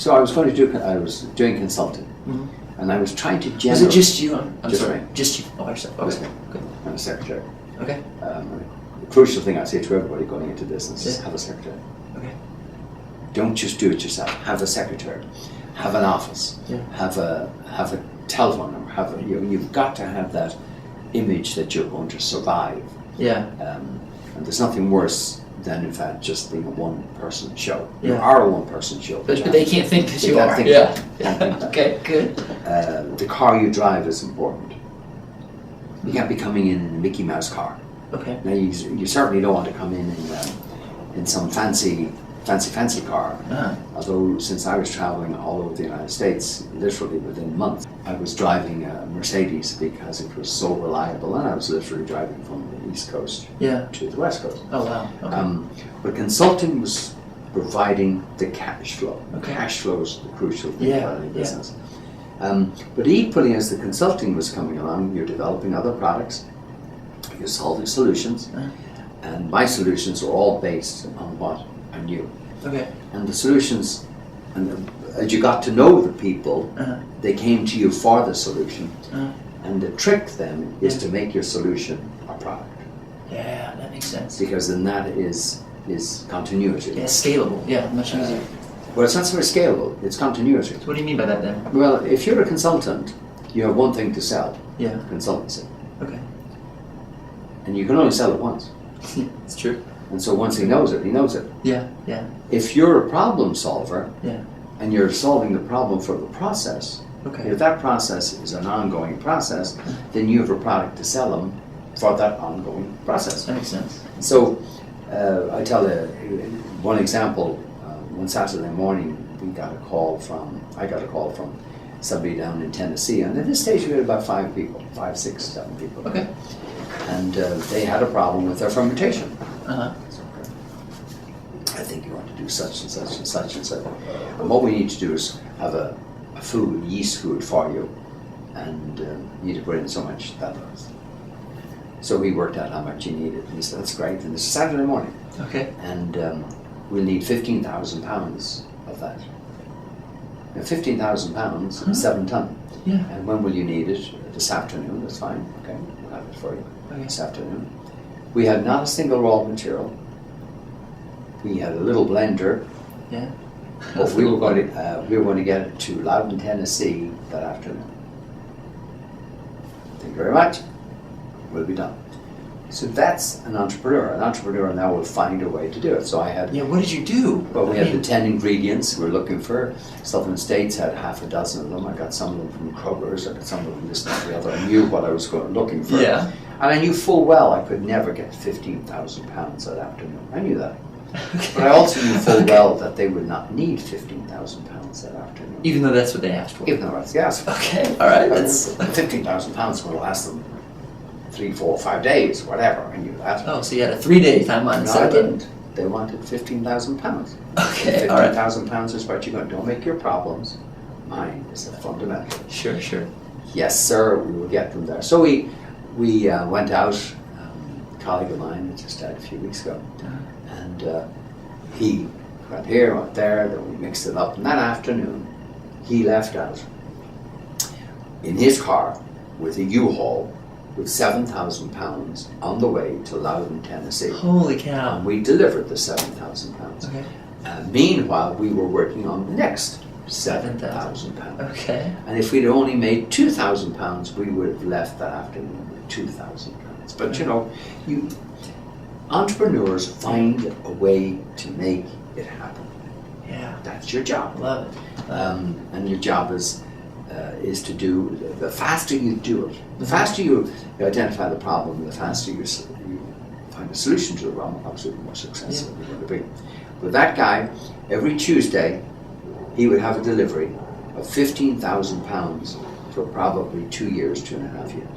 So I was doing consulting, and I was trying to generate. Was it just you? I'm Just sorry. me. Just you. Oh, yourself. Just Okay. me. Good. I'm a secretary. Okay. The crucial thing I say to everybody going into business is have a secretary. Okay. Don't just do it yourself. Have a secretary. Have an office. Yeah. Have a telephone number. You've got to have that image that you're going to survive. Yeah. And there's nothing worse than, in fact, just being a one-person show. You Yeah. are a one-person show. But they can't think that They you can't are. think Yeah. that. They can't think that. Okay. Good. The car you drive is important. You can't be coming in a Mickey Mouse car. Okay. Now you certainly don't want to come in some fancy car. Uh-huh. Although since I was traveling all over the United States, literally within months, I was driving a Mercedes because it was so reliable, and I was literally driving from the East Coast to the West Coast. Oh wow. Okay. But consulting was providing the cash flow. Okay. Cash flow is the crucial thing Yeah, about any yeah. business. But equally, as the consulting was coming along, you're developing other products, you're solving solutions, and my solutions are all based on what I knew. Okay. And the solutions, and as you got to know the people, they came to you for the solution. And the trick then is to make your solution a product. Yeah, that makes sense. Because then that is continuity. Yeah, scalable. Yeah, much easier. Well, it's not so much scalable, it's continuity. So what do you mean by that then? Well, if you're a consultant, you have one thing to sell, Yeah. consultancy. Okay. And you can only sell it once. It's true. And so once he knows it, he knows it. Yeah. Yeah. If you're a problem solver, Yeah. and you're solving the problem for the process, Okay. if that process is an ongoing process, then you have a product to sell them for that ongoing process. That makes sense. So I tell one example. One Saturday morning, I got a call from somebody down in Tennessee, and at this stage we had about 5 people, 5, 6, 7 people. Okay. And they had a problem with their fermentation. Uh-huh. I think you want to do such and such and such and such. And what we need to do is have a yeast food for you, and you need to put in so much that. So we worked out how much you needed, and he said, that's great, and it's Saturday morning. Okay. And we'll need 15,000 pounds of that. Now 15,000 pounds is 7 ton. Yeah. And when will you need it? This afternoon, that's fine, okay, we'll have it for you this afternoon. We had not a single raw material. We had a little blender. Yeah. But we were going to get it to Loudon, Tennessee that afternoon. Thank you very much. We'll be done. So that's an entrepreneur. An entrepreneur now will find a way to do it. So I had. Yeah. What did you do? Well, we had the 10 ingredients we were looking for. Southern States had half a dozen of them. I got some of them from Kroger's. I got some of them this and the other. I knew what I was looking for. Yeah. And I knew full well I could never get 15,000 pounds that afternoon. I knew that. Okay. But I also knew full well that they would not need 15,000 pounds that afternoon. Even though that's what they asked for. Even though that's yes. Okay. All right. That's 15,000 pounds will last them 3, 4, 5 days, whatever. I knew that. Oh, so you had a 3-day timeline No, I instead of didn't. They wanted 15,000 pounds. Okay. All right. 15,000 pounds is what you got. Don't make your problems. Mine is a fundamental. Sure. Sure. Yes, sir. We will get them there. So we went out. A colleague of mine that just died a few weeks ago, and he went here, went there. Then we mixed it up. And that afternoon, he left out in his car with a U-Haul with 7,000 pounds on the way to Loudon, Tennessee. Holy cow. And we delivered the 7,000 pounds. Okay. Meanwhile, we were working on the next 7,000 pounds. Okay. And if we'd only made 2,000 pounds, we would have left that afternoon with 2,000 pounds. But you know, entrepreneurs find a way to make it happen. Yeah. That's your job. Love it. And your job is to do, the faster you do it, the faster you identify the problem, the faster you find a solution to the problem, obviously the more successful you're going to be. With that guy, every Tuesday, he would have a delivery of 15,000 pounds for probably 2 years, 2.5 years.